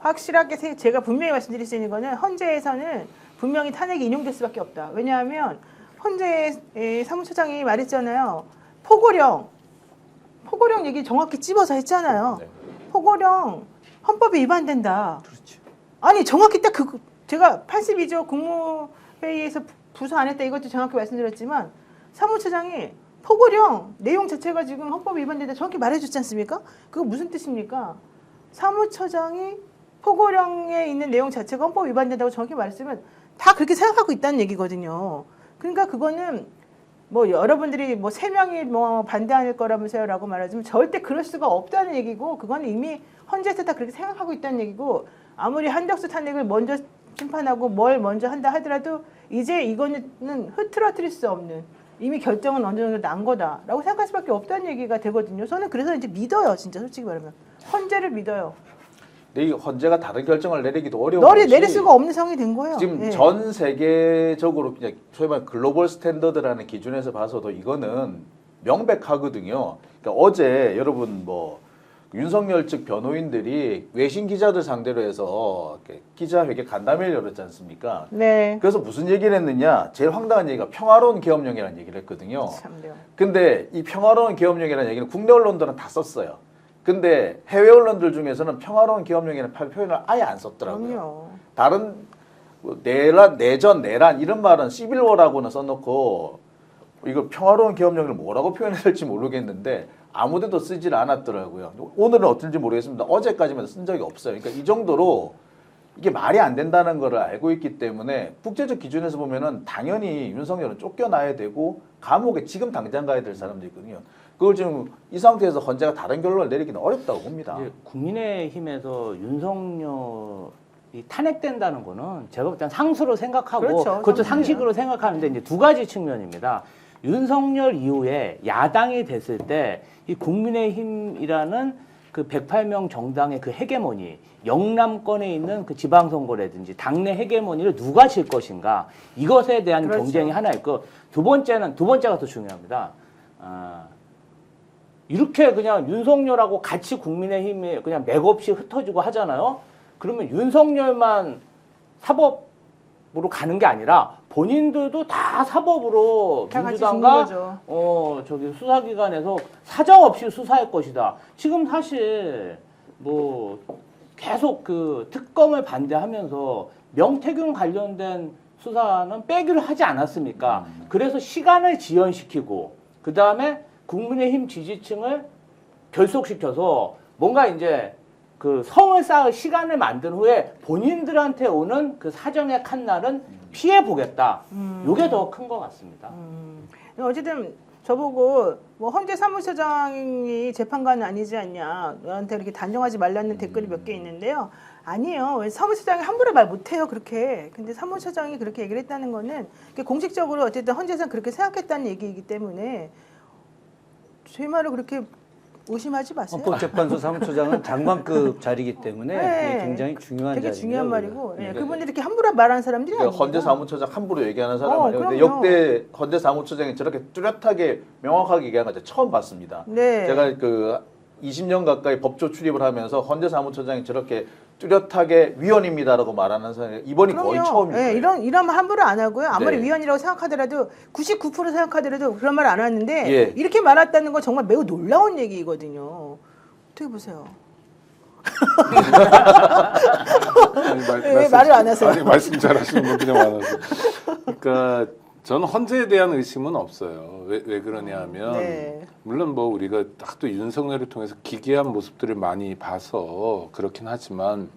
확실하게 제가 분명히 말씀드릴 수 있는 거는 헌재에서는 분명히 탄핵이 인용될 수밖에 없다. 왜냐하면 헌재의 사무처장이 말했잖아요. 포고령 얘기 정확히 찝어서 했잖아요. 네. 포고령 헌법에 위반된다. 그렇죠. 아니 정확히 딱 제가 82조 국무회의에서 부서 안 했다 이것도 정확히 말씀드렸지만 사무처장이 포고령 내용 자체가 지금 헌법에 위반된다 정확히 말해줬지 않습니까? 그거 무슨 뜻입니까? 사무처장이 포고령에 있는 내용 자체가 헌법 위반된다고 정확히 말했으면 다 그렇게 생각하고 있다는 얘기거든요. 그러니까 그거는 뭐 여러분들이 뭐 3명이 뭐 반대할 거라면서요라고 말하지만 절대 그럴 수가 없다는 얘기고 그거는 이미 헌재에서 다 그렇게 생각하고 있다는 얘기고 아무리 한덕수 탄핵을 먼저 심판하고 뭘 먼저 한다 하더라도 이제 이거는 흐트러뜨릴 수 없는 이미 결정은 어느 정도 난 거다라고 생각할 수밖에 없다는 얘기가 되거든요. 저는 그래서 이제 믿어요. 진짜 솔직히 말하면 헌재를 믿어요. 근데 이 헌재가 다른 결정을 내리기도 어려운 것이 내릴 수가 없는 상황이 된 거예요. 지금 예. 전 세계적으로 그냥 소위 말하는 글로벌 스탠더드라는 기준에서 봐서도 이거는 명백하거든요. 그러니까 어제 여러분 뭐 윤석열 측 변호인들이 외신 기자들 상대로 해서 기자회견 간담회를 열었지 않습니까? 네. 그래서 무슨 얘기를 했느냐? 제일 황당한 얘기가 평화로운 계엄령이라는 얘기를 했거든요. 참요. 근데 이 평화로운 계엄령이라는 얘기는 국내 언론들은 다 썼어요. 근데 해외 언론들 중에서는 평화로운 계엄령이라는 표현을 아예 안 썼더라고요. 그럼요. 다른 뭐 내전, 내란 이런 말은 시빌워라고는 써놓고 이거 평화로운 계엄령을 뭐라고 표현해야 될지 모르겠는데 아무데도 쓰질 않았더라고요. 오늘은 어떤지 모르겠습니다. 어제까지만 쓴 적이 없어요. 그러니까 이 정도로 이게 말이 안 된다는 걸 알고 있기 때문에 국제적 기준에서 보면은 당연히 윤석열은 쫓겨나야 되고 감옥에 지금 당장 가야 될 사람들이거든요. 그걸 지금 이 상태에서 헌재가 다른 결론을 내리기는 어렵다고 봅니다. 국민의힘에서 윤석열이 탄핵된다는 거는 제가 볼 땐 상수로 생각하고 그렇죠, 그것도 상수예요. 상식으로 생각하는데 이제 두 가지 측면입니다. 윤석열 이후에 야당이 됐을 때 이 국민의힘이라는 그 108명 정당의 그 헤게모니, 영남권에 있는 그 지방선거라든지 당내 헤게모니를 누가 질 것인가 이것에 대한 그렇죠. 경쟁이 하나 있고 두 번째가 더 중요합니다. 이렇게 그냥 윤석열하고 같이 국민의힘이 그냥 맥없이 흩어지고 하잖아요. 그러면 윤석열만 사법으로 가는 게 아니라 본인들도 다 사법으로 다 같이 민주당과 죽는 거죠. 저기 수사기관에서 사정없이 수사할 것이다. 지금 사실 뭐 계속 그 특검을 반대하면서 명태균 관련된 수사는 빼기로 하지 않았습니까? 그래서 시간을 지연시키고 그 다음에 국민의힘 지지층을 결속시켜서 뭔가 이제 그 성을 쌓을 시간을 만든 후에 본인들한테 오는 그 사정의 칸날은 피해 보겠다. 이게 더 큰 것 같습니다. 어쨌든 저보고 뭐 헌재 사무처장이 재판관은 아니지 않냐 너한테 이렇게 단정하지 말라는 댓글이 몇 개 있는데요. 아니에요. 사무처장이 함부로 말 못해요 그렇게. 근데 사무처장이 그렇게 얘기를 했다는 거는 공식적으로 어쨌든 헌재에서는 그렇게 생각했다는 얘기이기 때문에 제 말을 그렇게 의심하지 마세요. 헌법재판소 사무처장은 장관급 자리이기 때문에 네. 굉장히 중요한 되게 자리입니다. 중요한 말이고 네. 그분들이 이렇게 함부로 말하는 사람들이 그러니까 아니에요. 헌재 사무처장 함부로 얘기하는 사람 아니에요. 근데 그럼요. 역대 헌재 사무처장이 저렇게 뚜렷하게 명확하게 얘기하는 거 처음 봤습니다. 네. 제가 그 20년 가까이 법조 출입을 하면서 헌재 사무처장이 저렇게 뚜렷하게 위헌입니다라고 말하는 사람이 이번이 거의 처음이에요. 네, 이런 말 함부로 안 하고요. 아무리 네. 위헌이라고 생각하더라도 99% 생각하더라도 그런 말 안 하는데 예. 이렇게 말했다는 건 정말 매우 놀라운 얘기거든요. 어떻게 보세요? 왜 말을 안 하세요? 아니 말씀 잘하시는 분들이 많아서. 그러니까 저는 헌재에 대한 의심은 없어요. 왜 그러냐면 네. 물론 뭐 우리가 또 윤석열을 통해서 기괴한 모습들을 많이 봐서 그렇긴 하지만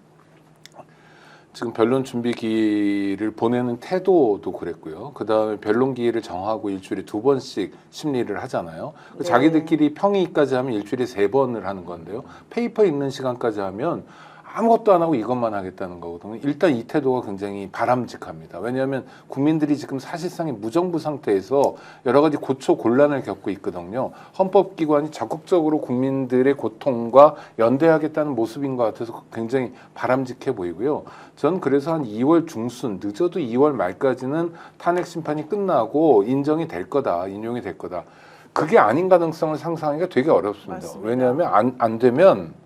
지금 변론 준비기를 보내는 태도도 그랬고요. 그 다음에 변론 기일을 정하고 일주일에 2번씩 심리를 하잖아요. 네. 자기들끼리 평의까지 하면 일주일에 3번을 하는 건데요. 페이퍼 읽는 시간까지 하면 아무것도 안 하고 이것만 하겠다는 거거든요. 일단 이 태도가 굉장히 바람직합니다. 왜냐하면 국민들이 지금 사실상의 무정부 상태에서 여러 가지 고초 곤란을 겪고 있거든요. 헌법기관이 적극적으로 국민들의 고통과 연대하겠다는 모습인 것 같아서 굉장히 바람직해 보이고요. 전 그래서 한 2월 중순, 늦어도 2월 말까지는 탄핵 심판이 끝나고 인정이 될 거다, 인용이 될 거다. 그게 아닌 가능성을 상상하기가 되게 어렵습니다. 맞습니다. 왜냐하면 안 되면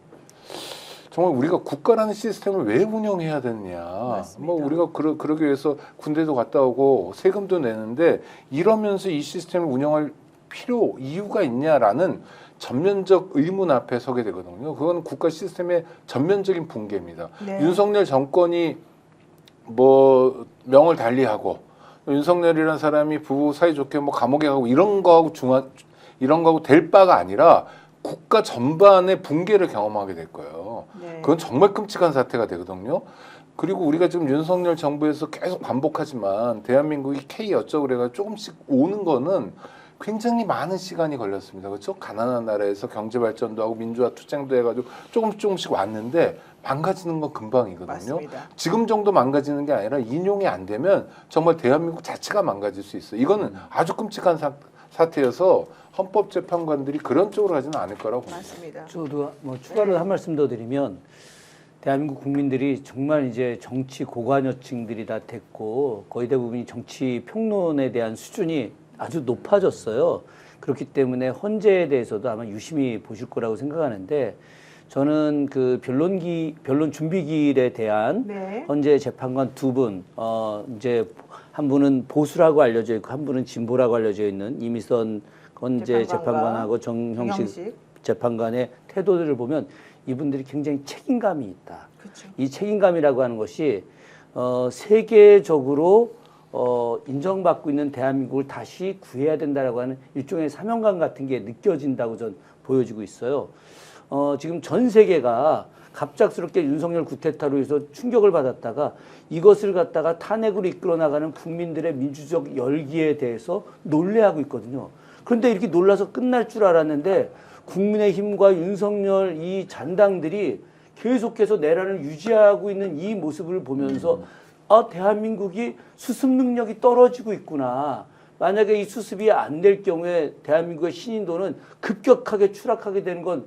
정말 우리가 국가라는 시스템을 왜 운영해야 되느냐. 맞습니다. 뭐 우리가 그러기 위해서 군대도 갔다 오고 세금도 내는데 이러면서 이 시스템을 운영할 이유가 있냐라는 전면적 의문 앞에 서게 되거든요. 그건 국가 시스템의 전면적인 붕괴입니다. 네. 윤석열 정권이 뭐 명을 달리하고 윤석열이라는 사람이 부부 사이좋게 뭐 감옥에 가고 이런 거하고 될 바가 아니라 국가 전반의 붕괴를 경험하게 될 거예요. 네. 그건 정말 끔찍한 사태가 되거든요. 그리고 우리가 지금 윤석열 정부에서 계속 반복하지만 대한민국이 K 어쩌고 그래가 조금씩 오는 거는 굉장히 많은 시간이 걸렸습니다. 그렇죠? 가난한 나라에서 경제 발전도 하고 민주화 투쟁도 해가지고 조금씩 왔는데 망가지는 건 금방이거든요. 맞습니다. 지금 정도 망가지는 게 아니라 인용이 안 되면 정말 대한민국 자체가 망가질 수 있어요. 이거는 아주 끔찍한 사태여서 헌법재판관들이 그런 쪽으로 가지는 않을 거라고 봅니다. 맞습니다. 저도 뭐 추가로 한 말씀 더 드리면 대한민국 국민들이 정말 이제 정치 고관여층들이 다 됐고 거의 대부분이 정치 평론에 대한 수준이 아주 높아졌어요. 그렇기 때문에 헌재에 대해서도 아마 유심히 보실 거라고 생각하는데 저는 그 변론 준비기일에 대한 네. 헌재 재판관 두 분, 이제 한 분은 보수라고 알려져 있고 한 분은 진보라고 알려져 있는 이미선 헌재 재판관하고 정형식 재판관의 태도들을 보면 이분들이 굉장히 책임감이 있다. 그렇죠. 이 책임감이라고 하는 것이 세계적으로 인정받고 있는 대한민국을 다시 구해야 된다라고 하는 일종의 사명감 같은 게 느껴진다고 전 보여지고 있어요. 지금 전 세계가 갑작스럽게 윤석열 쿠데타로 해서 충격을 받았다가 이것을 갖다가 탄핵으로 이끌어 나가는 국민들의 민주적 열기에 대해서 놀래하고 있거든요. 그런데 이렇게 놀라서 끝날 줄 알았는데 국민의힘과 윤석열 이 잔당들이 계속해서 내란을 유지하고 있는 이 모습을 보면서 대한민국이 수습 능력이 떨어지고 있구나. 만약에 이 수습이 안 될 경우에 대한민국의 신인도는 급격하게 추락하게 되는 건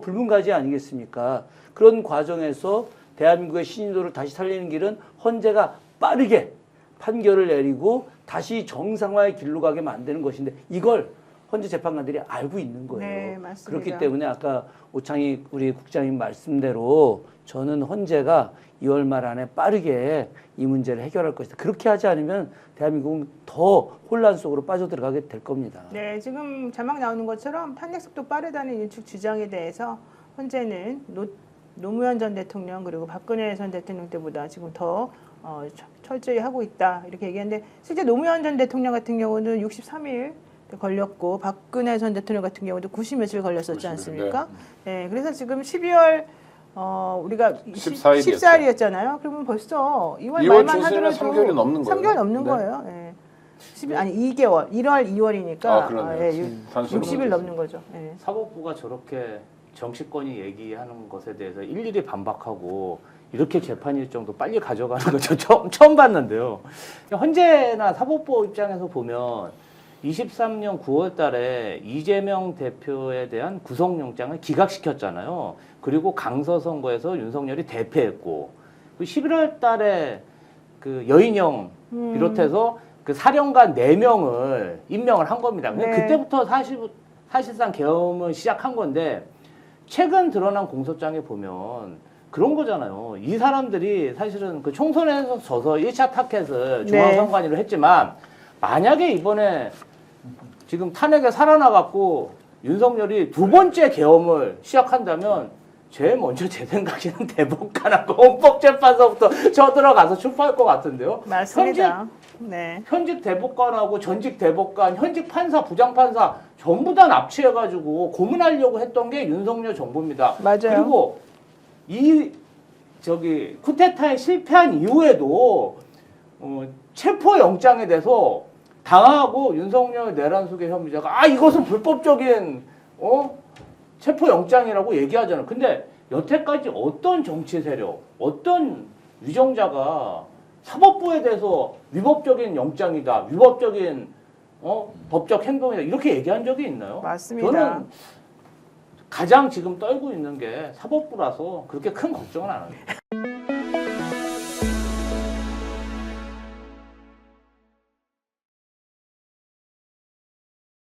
불문가지 아니겠습니까? 그런 과정에서 대한민국의 신인도를 다시 살리는 길은 헌재가 빠르게 판결을 내리고 다시 정상화의 길로 가게 만드는 것인데 이걸 헌재 재판관들이 알고 있는 거예요. 네, 맞습니다. 그렇기 때문에 아까 오창희 우리 국장님 말씀대로 저는 헌재가 2월 말 안에 빠르게 이 문제를 해결할 것이다. 그렇게 하지 않으면 대한민국은 더 혼란 속으로 빠져들어가게 될 겁니다. 네, 지금 자막 나오는 것처럼 탄핵 속도 빠르다는 일축 주장에 대해서 헌재는 노무현 전 대통령 그리고 박근혜 전 대통령 때보다 지금 더 철저히 하고 있다 이렇게 얘기하는데 실제 노무현 전 대통령 같은 경우는 63일 걸렸고 박근혜 전 대통령 같은 경우도 90 며칠 걸렸었지 않습니까? 네, 그래서 지금 12월 우리가 14일이었잖아요. 그러면 벌써 2월 말만 하더라도 3개월이 넘는 거예요. 3개월 넘는 네. 거예요. 네. 아니 2개월, 1월, 2월이니까 그러네요. 60일 넘는 거죠. 네. 사법부가 저렇게 정치권이 얘기하는 것에 대해서 일일이 반박하고 이렇게 재판 일정도 빨리 가져가는 거 저 처음 봤는데요. 헌재나 사법부 입장에서 보면 23년 9월 달에 이재명 대표에 대한 구속영장을 기각시켰잖아요. 그리고 강서선거에서 윤석열이 대패했고, 11월 달에 그 여인영 비롯해서 그 사령관 4명을 임명을 한 겁니다. 네. 그때부터 사실상 계엄을 시작한 건데, 최근 드러난 공소장에 보면 그런 거잖아요. 이 사람들이 사실은 그 총선에서 져서 1차 타켓을 중앙선관위로 했지만, 만약에 이번에 지금 탄핵에 살아나갖고 윤석열이 두 번째 계엄을 시작한다면 제일 먼저 제 생각에는 대법관하고 헌법재판소부터 쳐들어가서 출마할 것 같은데요. 맞습니다. 현직 대법관하고 전직 대법관, 현직 판사, 부장판사 전부 다 납치해가지고 고문하려고 했던 게 윤석열 정부입니다. 맞아요. 그리고 쿠데타에 실패한 이후에도 체포 영장에 대해서 당하고 윤석열 내란 수계 혐의자가 이것은 불법적인 체포 영장이라고 얘기하잖아요. 근데 여태까지 어떤 정치 세력, 어떤 위정자가 사법부에 대해서 위법적인 영장이다, 위법적인 법적 행동이다 이렇게 얘기한 적이 있나요? 맞습니다. 저는 가장 지금 떨고 있는 게 사법부라서 그렇게 큰 걱정은 안 합니다.